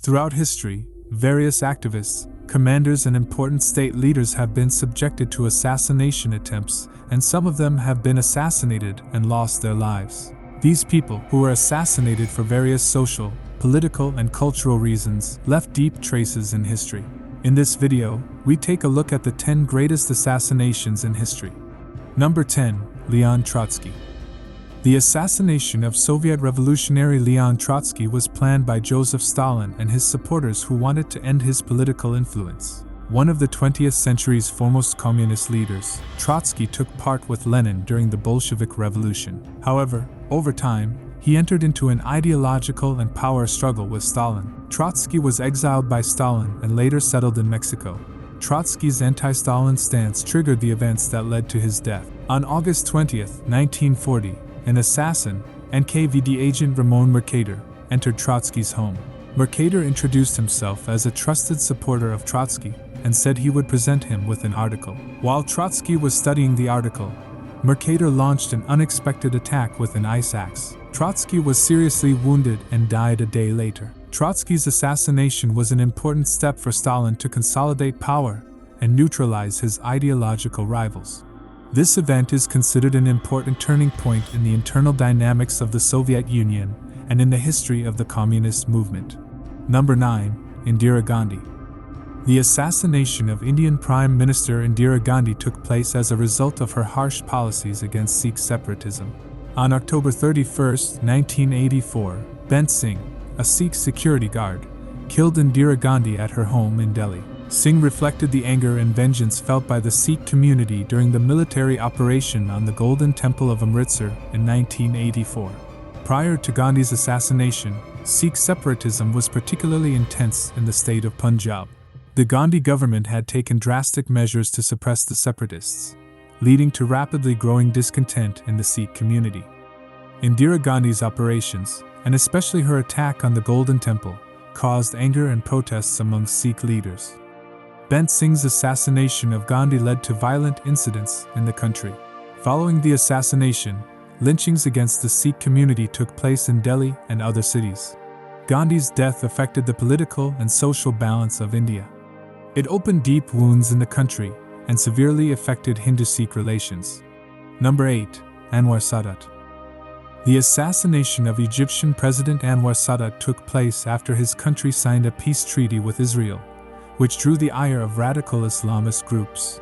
Throughout history, various activists, commanders, and important state leaders have been subjected to assassination attempts, and some of them have been assassinated and lost their lives. These people, who were assassinated for various social, political, and cultural reasons, left deep traces in history. In this video, we take a look at the 10 greatest assassinations in history. Number 10. Leon Trotsky. The assassination of Soviet revolutionary Leon Trotsky was planned by Joseph Stalin and his supporters who wanted to end his political influence. One of the 20th century's foremost communist leaders, Trotsky took part with Lenin during the Bolshevik Revolution. However, over time, he entered into an ideological and power struggle with Stalin. Trotsky was exiled by Stalin and later settled in Mexico. Trotsky's anti-Stalin stance triggered the events that led to his death. On August 20, 1940, an assassin, NKVD agent Ramon Mercader, entered Trotsky's home. Mercader introduced himself as a trusted supporter of Trotsky and said he would present him with an article. While Trotsky was studying the article, Mercader launched an unexpected attack with an ice axe. Trotsky was seriously wounded and died a day later. Trotsky's assassination was an important step for Stalin to consolidate power and neutralize his ideological rivals. This event is considered an important turning point in the internal dynamics of the Soviet Union and in the history of the communist movement. Number 9. Indira Gandhi. The assassination of Indian Prime Minister Indira Gandhi took place as a result of her harsh policies against Sikh separatism. On October 31, 1984, Bent Singh, a Sikh security guard, killed Indira Gandhi at her home in Delhi. Singh reflected the anger and vengeance felt by the Sikh community during the military operation on the Golden Temple of Amritsar in 1984. Prior to Gandhi's assassination, Sikh separatism was particularly intense in the state of Punjab. The Gandhi government had taken drastic measures to suppress the separatists, leading to rapidly growing discontent in the Sikh community. Indira Gandhi's operations, and especially her attack on the Golden Temple, caused anger and protests among Sikh leaders. Bent Singh's assassination of Gandhi led to violent incidents in the country. Following the assassination, lynchings against the Sikh community took place in Delhi and other cities. Gandhi's death affected the political and social balance of India. It opened deep wounds in the country and severely affected Hindu-Sikh relations. Number 8. Anwar Sadat. The assassination of Egyptian President Anwar Sadat took place after his country signed a peace treaty with Israel, which drew the ire of radical Islamist groups.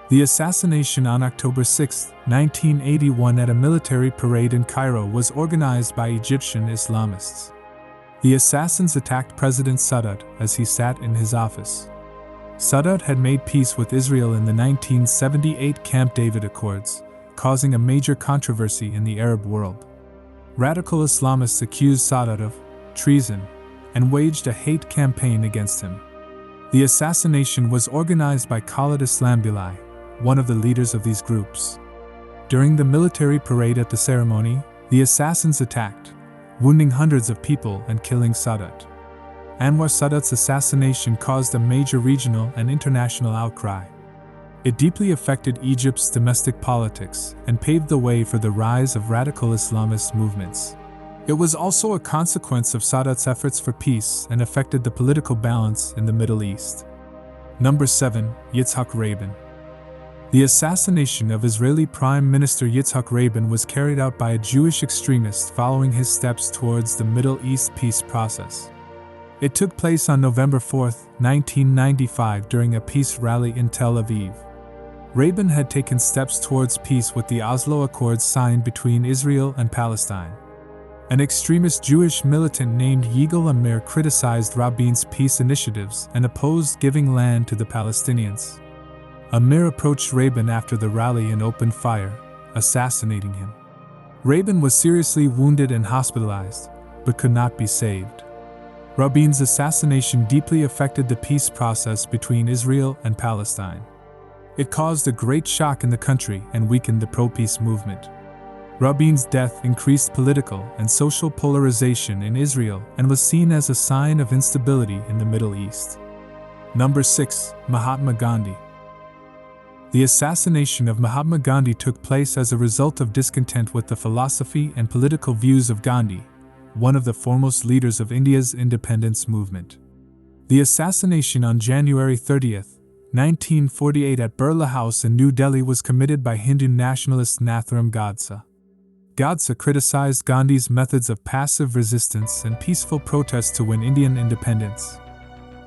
The assassination on October 6, 1981 at a military parade in Cairo was organized by Egyptian Islamists. The assassins attacked President Sadat as he sat in his office. Sadat had made peace with Israel in the 1978 Camp David Accords, causing a major controversy in the Arab world. Radical Islamists accused Sadat of treason and waged a hate campaign against him. The assassination was organized by Khalid Islam Bilai, one of the leaders of these groups. During the military parade at the ceremony, the assassins attacked, wounding hundreds of people and killing Sadat. Anwar Sadat's assassination caused a major regional and international outcry. It deeply affected Egypt's domestic politics and paved the way for the rise of radical Islamist movements. It was also a consequence of Sadat's efforts for peace and affected the political balance in the Middle East. Number 7. Yitzhak Rabin. The assassination of Israeli Prime Minister Yitzhak Rabin was carried out by a Jewish extremist following his steps towards the Middle East peace process. It took place on November 4, 1995 during a peace rally in Tel Aviv. Rabin had taken steps towards peace with the Oslo Accords signed between Israel and Palestine. An extremist Jewish militant named Yigal Amir criticized Rabin's peace initiatives and opposed giving land to the Palestinians. Amir approached Rabin after the rally and opened fire, assassinating him. Rabin was seriously wounded and hospitalized, but could not be saved. Rabin's assassination deeply affected the peace process between Israel and Palestine. It caused a great shock in the country and weakened the pro-peace movement. Rabin's death increased political and social polarization in Israel and was seen as a sign of instability in the Middle East. Number 6. Mahatma Gandhi. The assassination of Mahatma Gandhi took place as a result of discontent with the philosophy and political views of Gandhi, one of the foremost leaders of India's independence movement. The assassination on January 30, 1948 at Birla House in New Delhi was committed by Hindu nationalist Nathuram Godse. Godse criticized Gandhi's methods of passive resistance and peaceful protest to win Indian independence.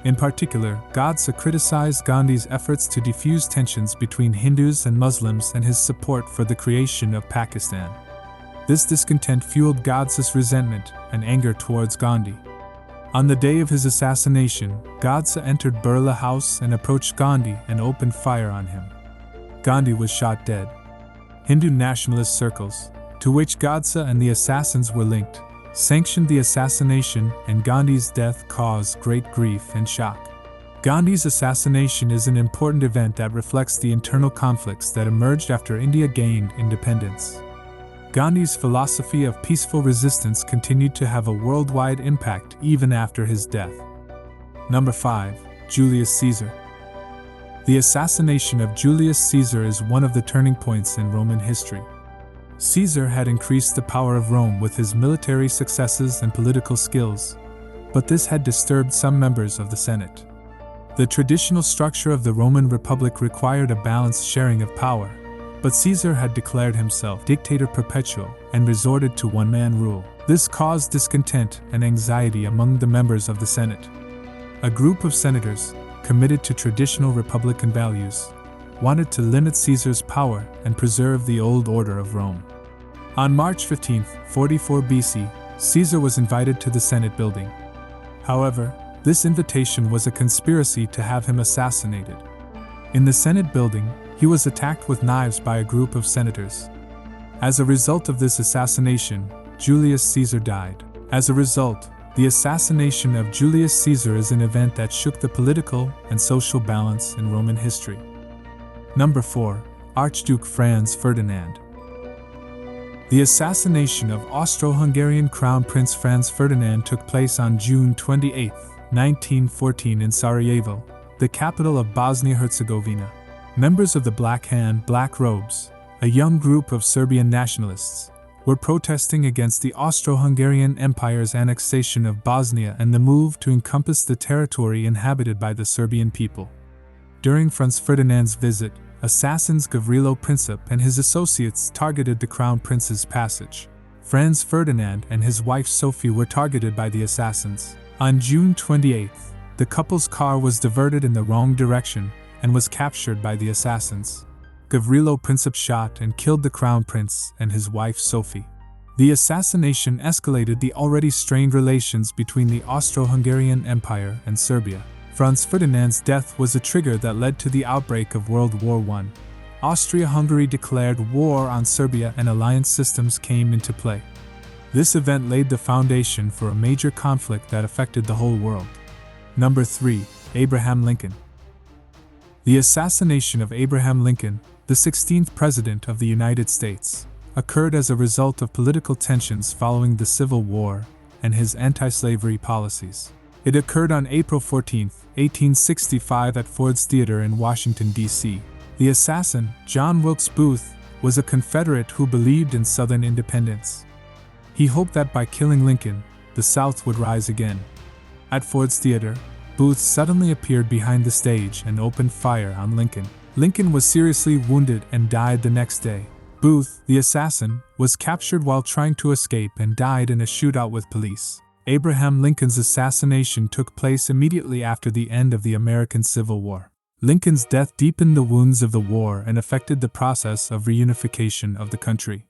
In particular, Godse criticized Gandhi's efforts to defuse tensions between Hindus and Muslims and his support for the creation of Pakistan. This discontent fueled Godse's resentment and anger towards Gandhi. On the day of his assassination, Godse entered Birla House and approached Gandhi and opened fire on him. Gandhi was shot dead. Hindu nationalist circles, to which Godse and the assassins were linked, sanctioned the assassination, and Gandhi's death caused great grief and shock. Gandhi's assassination is an important event that reflects the internal conflicts that emerged after India gained independence. Gandhi's philosophy of peaceful resistance continued to have a worldwide impact even after his death. Number 5. Julius Caesar. The assassination of Julius Caesar is one of the turning points in Roman history. Caesar had increased the power of Rome with his military successes and political skills, but this had disturbed some members of the Senate. The traditional structure of the Roman Republic required a balanced sharing of power, but Caesar had declared himself dictator perpetual and resorted to one-man rule. This caused discontent and anxiety among the members of the Senate. A group of senators, committed to traditional Republican values, wanted to limit Caesar's power and preserve the old order of Rome. On March 15, 44 BC, Caesar was invited to the Senate building. However, this invitation was a conspiracy to have him assassinated. In the Senate building, he was attacked with knives by a group of senators. As a result of this assassination, Julius Caesar died. As a result, the assassination of Julius Caesar is an event that shook the political and social balance in Roman history. Number 4. Archduke Franz Ferdinand. The assassination of Austro-Hungarian Crown Prince Franz Ferdinand took place on June 28, 1914 in Sarajevo, the capital of Bosnia-Herzegovina. Members of the Black Hand, Black Robes, a young group of Serbian nationalists, were protesting against the Austro-Hungarian Empire's annexation of Bosnia and the move to encompass the territory inhabited by the Serbian people. During Franz Ferdinand's visit, assassins Gavrilo Princip and his associates targeted the Crown Prince's passage. Franz Ferdinand and his wife Sophie were targeted by the assassins. On June 28, the couple's car was diverted in the wrong direction and was captured by the assassins. Gavrilo Princip shot and killed the Crown Prince and his wife Sophie. The assassination escalated the already strained relations between the Austro-Hungarian Empire and Serbia. Franz Ferdinand's death was a trigger that led to the outbreak of World War I. Austria-Hungary declared war on Serbia and alliance systems came into play. This event laid the foundation for a major conflict that affected the whole world. Number 3. Abraham Lincoln. The assassination of Abraham Lincoln, the 16th President of the United States, occurred as a result of political tensions following the Civil War and his anti-slavery policies. It occurred on April 14, 1865 at Ford's Theater in Washington, D.C. The assassin, John Wilkes Booth, was a Confederate who believed in Southern independence. He hoped that by killing Lincoln, the South would rise again. At Ford's Theater, Booth suddenly appeared behind the stage and opened fire on Lincoln. Lincoln was seriously wounded and died the next day. Booth, the assassin, was captured while trying to escape and died in a shootout with police. Abraham Lincoln's assassination took place immediately after the end of the American Civil War. Lincoln's death deepened the wounds of the war and affected the process of reunification of the country.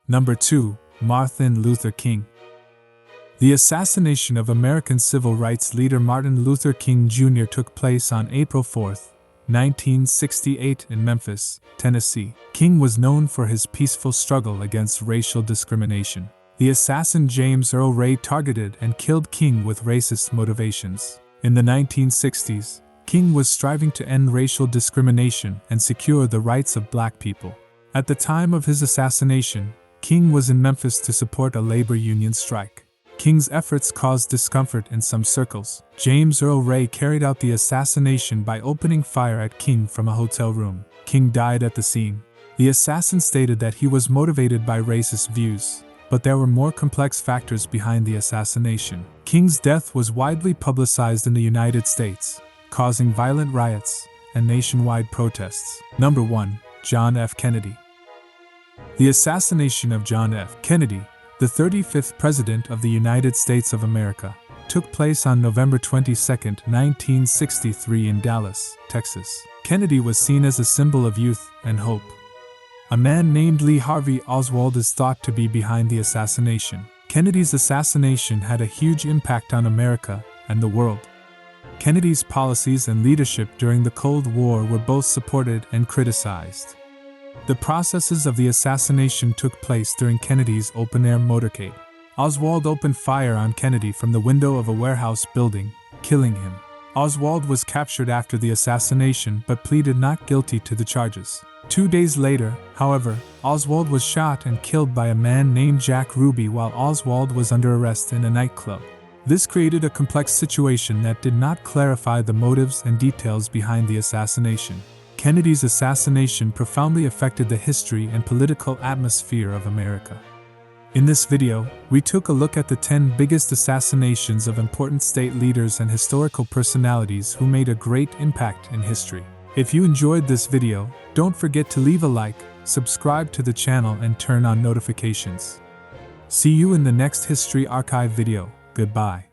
Number 2. Martin Luther King. The assassination of American civil rights leader Martin Luther King Jr. took place on April 4, 1968 in Memphis, Tennessee. King was known for his peaceful struggle against racial discrimination. The assassin James Earl Ray targeted and killed King with racist motivations. In the 1960s, King was striving to end racial discrimination and secure the rights of black people. At the time of his assassination, King was in Memphis to support a labor union strike. King's efforts caused discomfort in some circles. James Earl Ray carried out the assassination by opening fire at King from a hotel room. King died at the scene. The assassin stated that he was motivated by racist views, but there were more complex factors behind the assassination. King's death was widely publicized in the United States, causing violent riots and nationwide protests. Number 1. John F. Kennedy. The assassination of John F. Kennedy, the 35th President of the United States of America, took place on November 22, 1963 in Dallas, Texas. Kennedy was seen as a symbol of youth and hope. A man named Lee Harvey Oswald is thought to be behind the assassination. Kennedy's assassination had a huge impact on America and the world. Kennedy's policies and leadership during the Cold War were both supported and criticized. The processes of the assassination took place during Kennedy's open-air motorcade. Oswald opened fire on Kennedy from the window of a warehouse building, killing him. Oswald was captured after the assassination but pleaded not guilty to the charges. 2 days later, however, Oswald was shot and killed by a man named Jack Ruby while Oswald was under arrest in a nightclub. This created a complex situation that did not clarify the motives and details behind the assassination. Kennedy's assassination profoundly affected the history and political atmosphere of America. In this video, we took a look at the 10 biggest assassinations of important state leaders and historical personalities who made a great impact in history. If you enjoyed this video, don't forget to leave a like, subscribe to the channel and turn on notifications. See you in the next History Archive video. Goodbye.